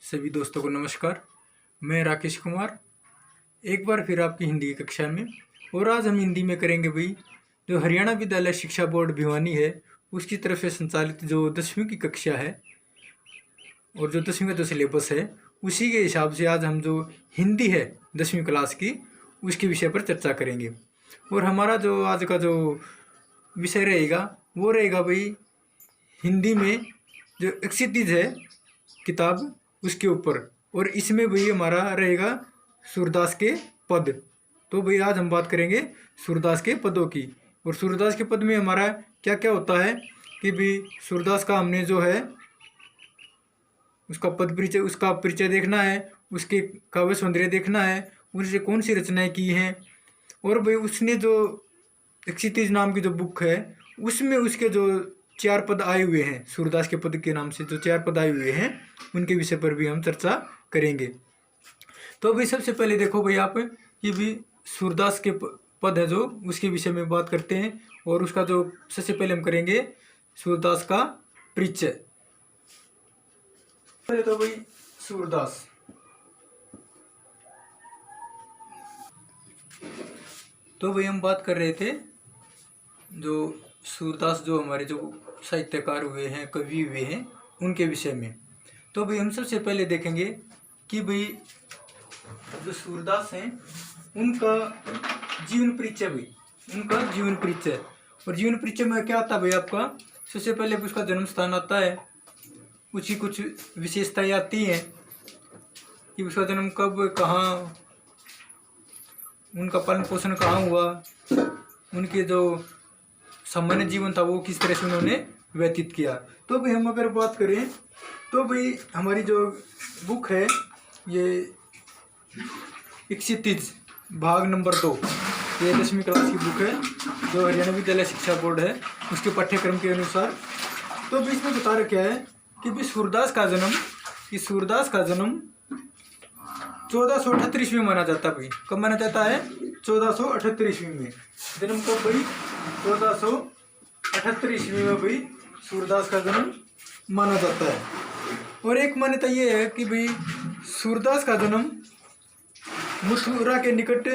सभी दोस्तों को नमस्कार। मैं राकेश कुमार एक बार फिर आपकी हिंदी की कक्षा में। और आज हम हिंदी में करेंगे भाई जो हरियाणा विद्यालय शिक्षा बोर्ड भिवानी है उसकी तरफ से संचालित जो 10वीं की कक्षा है और जो 10वीं का जो सिलेबस है उसी के हिसाब से आज हम जो हिंदी है 10वीं क्लास की उसके विषय पर चर्चा करेंगे। और हमारा जो आज का जो विषय रहेगा वो रहेगा भाई हिंदी में जो क्षितिज है किताब उसके ऊपर। और इसमें भाई हमारा रहेगा सूरदास के पद। तो भाई आज हम बात करेंगे सूरदास के पदों की। और सूरदास के पद में हमारा क्या क्या होता है कि भाई सूरदास का हमने जो है उसका पद परिचय उसका परिचय देखना है, उसके काव्य सौंदर्य देखना है, उसने कौन सी रचनाएं की हैं। और भाई उसने जो क्षितिज नाम की जो बुक है उसमें उसके जो 4 पद आए हुए हैं, सूरदास के पद के नाम से जो 4 पद आए हुए हैं उनके विषय पर भी हम चर्चा करेंगे। तो भाई सबसे पहले देखो भाई आप कि भी सूरदास के पद है जो उसके विषय में बात करते हैं। और उसका जो सबसे पहले हम करेंगे सूरदास का परिचय। पहले तो भाई सूरदास तो भाई हम बात कर रहे थे जो सूरदास जो हमारे जो साहित्यकार हुए हैं, कवि हुए हैं, उनके विषय में। तो भाई हम सबसे पहले देखेंगे कि भाई जो सूरदास हैं उनका जीवन परिचय। भाई उनका जीवन परिचय और जीवन परिचय में क्या आता है भाई आपका सबसे पहले उसका जन्म स्थान आता है, उसकी कुछ विशेषताएं आती हैं कि उसका जन्म कब, कहाँ, उनका पालन पोषण कहाँ हुआ, उनके जो सामान्य जीवन था वो किस तरह से उन्होंने व्यतीत किया। तो भाई हम अगर बात करें तो भाई हमारी जो बुक है ये क्षितिज भाग नंबर 2 ये 10वीं क्लास की बुक है जो हरियाणा विद्यालय शिक्षा बोर्ड है उसके पाठ्यक्रम के अनुसार। तो भाई इसमें बता रखा है कि भाई सूरदास का जन्म 1478 ईस्वी में माना जाता है। भाई कब माना जाता है? 1478 ईस्वी में। जन्म कब भाई? 1478 ईस्वी में भाई सूरदास का जन्म माना जाता है। और एक मान्यता ये है कि भाई सूरदास का जन्म मथुरा के निकट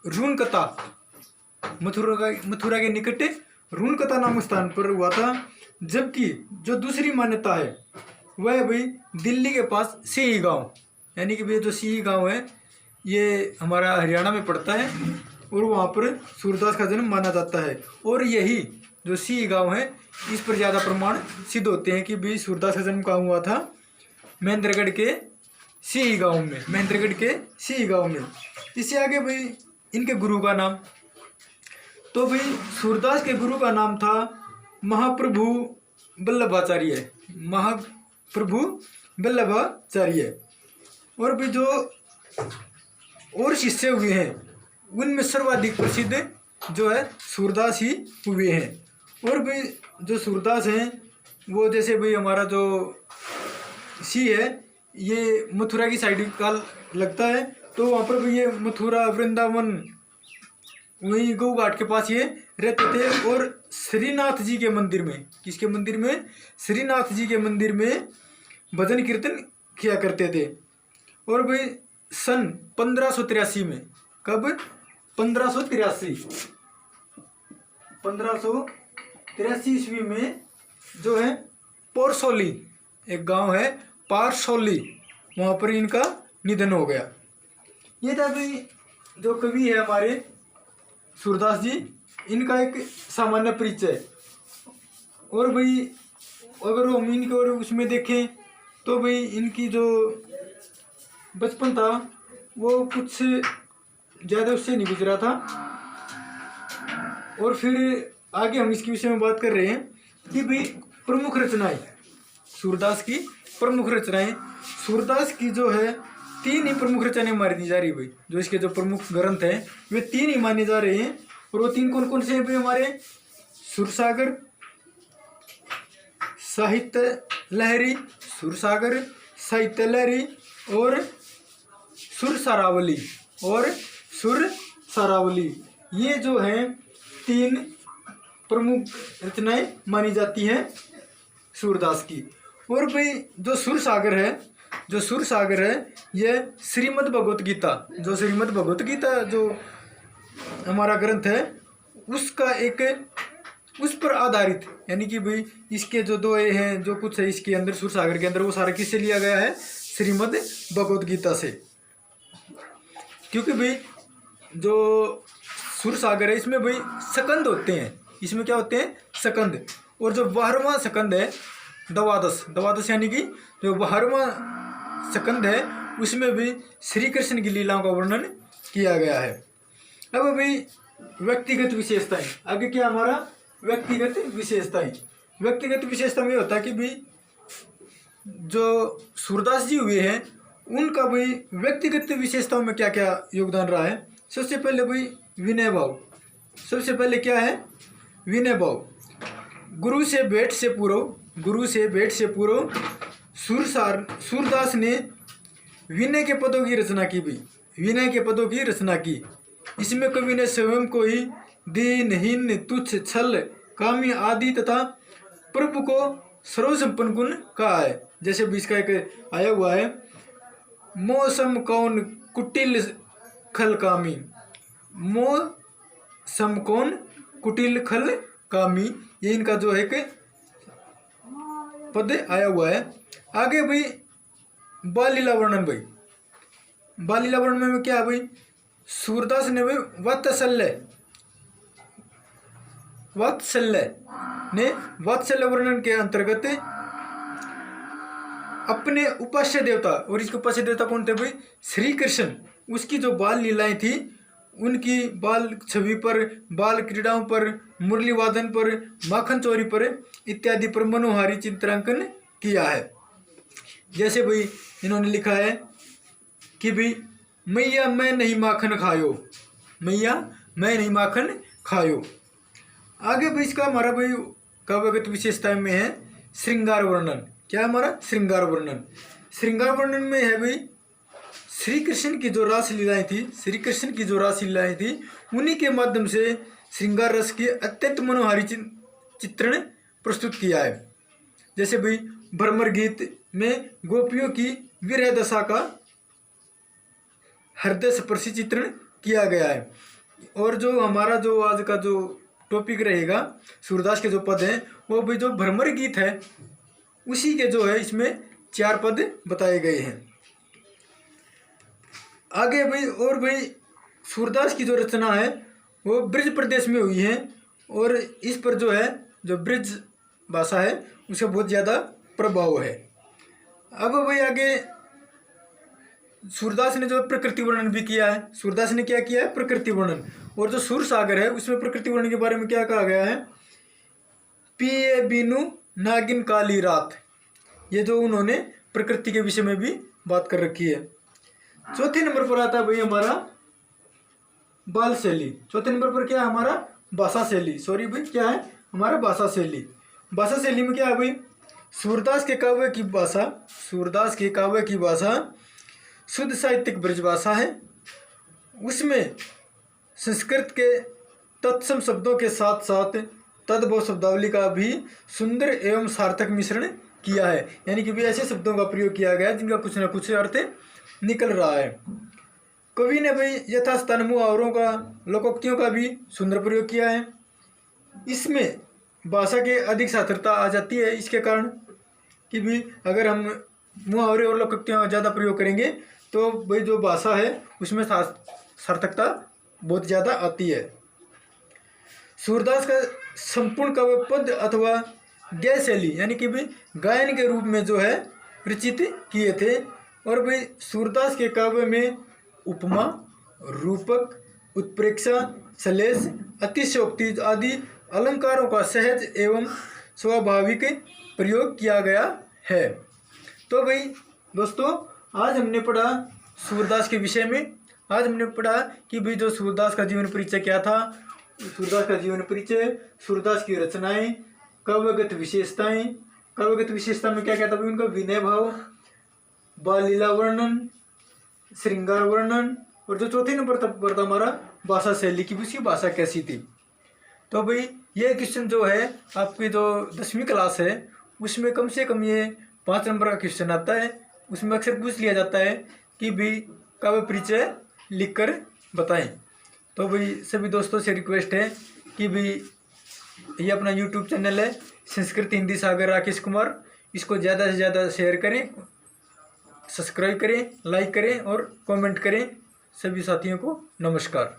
रूनकता मथुरा के निकट रूनकता नामक स्थान पर हुआ था। जबकि जो दूसरी मान्यता है वह भाई दिल्ली के पास सीही गांव, यानी कि भाई जो सीही गांव है ये हमारा हरियाणा में पड़ता है और वहाँ पर सूरदास का जन्म माना जाता है। और यही जो सीही गांव है इस पर ज़्यादा प्रमाण सिद्ध होते हैं कि भाई सूरदास का जन्म कहाँ हुआ था? महेंद्रगढ़ के सीही गांव में। इससे आगे भाई इनके गुरु का नाम, तो भाई सूरदास के गुरु का नाम था महाप्रभु वल्लभाचार्य। और भी जो और शिष्य हुए हैं उनमें सर्वाधिक प्रसिद्ध जो है सूरदास ही हुए हैं। और भी जो सूरदास हैं वो जैसे भाई हमारा जो सी है ये मथुरा की साइड का लगता है, तो वहाँ पर भी ये मथुरा वृंदावन वहीं गौ घाट के पास ये रहते थे। और श्रीनाथ जी के मंदिर में, किसके मंदिर में? श्रीनाथ जी के मंदिर में भजन कीर्तन किया करते थे। और भाई सन 1583 में, कब? 1583 ईस्वी में जो है पोरसोली एक गांव है पारसोली, वहाँ पर इनका निधन हो गया। ये था भाई जो कवि है हमारे सूरदास जी, इनका एक सामान्य परिचय। और भाई अगर हम इनके और उसमें देखें तो भाई इनकी जो बचपन था वो कुछ ज़्यादा उससे नहीं गुजरा था। और फिर आगे हम इसके विषय में बात कर रहे हैं कि भाई प्रमुख रचनाएं, सूरदास की प्रमुख रचनाएं। सूरदास की जो है 3 ही प्रमुख रचनाएं मानी जा रही है भाई, जो इसके जो प्रमुख ग्रंथ हैं वे 3 ही माने जा रहे हैं। और वो 3 कौन कौन से हैं भाई हमारे? सुरसागर साहित्य लहरी और सुरसारावली। ये जो हैं 3 प्रमुख रचनाएं मानी जाती हैं सूरदास की। और भाई जो सुरसागर है, जो सुर सागर है ये श्रीमद् भगवत गीता, जो श्रीमद् भगवत गीता जो हमारा ग्रंथ है उसका एक उस पर आधारित, यानी कि भाई इसके जो दोहे हैं जो कुछ है इसके अंदर सुर सागर के अंदर वो सारा किससे लिया गया है? श्रीमद् भगवत गीता से। क्योंकि भाई जो सुर सागर है इसमें भाई सकंद होते हैं, इसमें क्या होते हैं? सकंद। और जो 12वां सकंद है द्वादश, द्वादश यानी कि जो 12वां सकंद है उसमें भी श्री कृष्ण की लीलाओं का वर्णन किया गया है। अब भाई व्यक्तिगत विशेषताएं, आगे क्या हमारा व्यक्तिगत विशेषताएं। व्यक्तिगत विशेषता में होता है कि भाई जो सूरदास जी हुए हैं उनका भाई व्यक्तिगत विशेषताओं में क्या क्या योगदान रहा है। सबसे पहले भाई विनय भाव, सबसे पहले क्या है? विनय भाव। गुरु से भेंट से पूर्व, गुरु से भेंट से पूर्व सूरदास ने विनय के पदों की रचना की भाई, विनय के पदों की रचना की। इसमें कवि ने स्वयं को ही दीनहीन तुच्छ छल कामी आदि तथा प्रभु को सर्वसंपन्न गुण कहा है। जैसे भी इसका एक आया हुआ है, मौसम कौन कुटिल खल कामी, मौसम कौन कुटिल खल कामी, ये इनका जो है कि पद आया हुआ है। आगे भाई बाल लीला वर्णन, भाई बाल लीला वर्णन में क्या है भाई? सूरदास ने भाई वात्सल्य वर्णन के अंतर्गत अपने उपास्य देवता, और इसके उपास्य देवता कौन थे भाई? श्री कृष्ण, उसकी जो बाल लीलाएं थी उनकी बाल छवि पर, बाल क्रीड़ाओं पर, मुरली वादन पर, माखन चोरी पर इत्यादि पर मनोहारी चित्रांकन किया है। जैसे भाई इन्होंने लिखा है कि भाई मैया मैं नहीं माखन खायो, मैया मैं नहीं माखन खायो। आगे भाई इसका हमारा भाई काव्यगत विशेषता में है श्रृंगार वर्णन। क्या हमारा? श्रृंगार वर्णन। श्रृंगार वर्णन में है भाई श्री कृष्ण की जो रास लीलाएं थी, श्री कृष्ण की जो रास लीलाएं थी उन्हीं के माध्यम से श्रृंगार रस की अत्यंत मनोहारी चित्रण प्रस्तुत किया है। जैसे भाई भ्रमर गीत में गोपियों की विरह दशा का हृदय स्पर्शी चित्रण किया गया है। और जो हमारा जो आज का जो टॉपिक रहेगा सूरदास के जो पद हैं वो भी जो भ्रमर गीत है उसी के जो है इसमें 4 पद बताए गए हैं। आगे भाई और भाई सूरदास की जो रचना है वो ब्रज प्रदेश में हुई है और इस पर जो है जो ब्रज भाषा है उसका बहुत ज़्यादा प्रभाव है। अब भाई आगे सूरदास ने जो प्रकृति वर्णन भी किया है। सूरदास ने क्या किया है? प्रकृति वर्णन। और जो सुर सागर है उसमें प्रकृति वर्णन के बारे में क्या कहा गया है? पिए बीनू नागिन काली रात, ये जो उन्होंने प्रकृति के विषय में भी बात कर रखी है। चौथे नंबर पर आता है भाई हमारा बाल शैली। चौथे नंबर पर क्या है हमारा? भाषा शैली। सॉरी भाई क्या है हमारा? भाषा शैली। भाषा शैली में क्या है भाई? सूरदास के काव्य की भाषा, सूरदास के काव्य की भाषा शुद्ध साहित्यिक ब्रज भाषा है। उसमें संस्कृत के तत्सम शब्दों के साथ साथ तद्भव शब्दावली का भी सुंदर एवं सार्थक मिश्रण किया है। यानी कि भी ऐसे शब्दों का प्रयोग किया गया है जिनका कुछ न कुछ अर्थ निकल रहा है। कवि ने भाई यथास्थान मुहावरों का, लोकोक्तियों का भी सुंदर प्रयोग किया है। इसमें भाषा के अधिक सार्थकता आ जाती है इसके कारण कि भी अगर हम मुहावरे और लोकोक्तियों ज़्यादा प्रयोग करेंगे तो भाई जो भाषा है उसमें सार्थकता बहुत ज़्यादा आती है। सूरदास का संपूर्ण काव्य पद अथवा गय शैली यानी कि भाई गायन के रूप में जो है रचित किए थे। और भाई सूरदास के काव्य में उपमा, रूपक, उत्प्रेक्षा, सलेश, अतिशयोक्ति आदि अलंकारों का सहज एवं स्वाभाविक प्रयोग किया गया है। तो भाई दोस्तों आज हमने पढ़ा सूरदास के विषय में। आज हमने पढ़ा कि भाई जो सूरदास का जीवन परिचय क्या था, सूरदास का जीवन परिचय, सूरदास की रचनाएं, काव्यगत विशेषताएं। काव्यगत विशेषता में क्या क्या था? उनका विनय भाव, बाल लीला वर्णन, श्रृंगार वर्णन, और जो चौथे नंबर पर था हमारा भाषा शैली की, उसकी भाषा कैसी थी। तो भाई ये क्वेश्चन जो है आपकी जो 10वीं क्लास है उसमें कम से कम ये 5 नंबर का क्वेश्चन आता है। उसमें अक्सर पूछ लिया जाता है कि भाई काव्य परिचय लिखकर बताएं। तो भाई सभी दोस्तों से रिक्वेस्ट है कि भाई ये अपना यूट्यूब चैनल है संस्कृत हिंदी सागर राकेश कुमार, इसको ज़्यादा से ज़्यादा शेयर करें, सब्सक्राइब करें, लाइक करें और कमेंट करें। सभी साथियों को नमस्कार।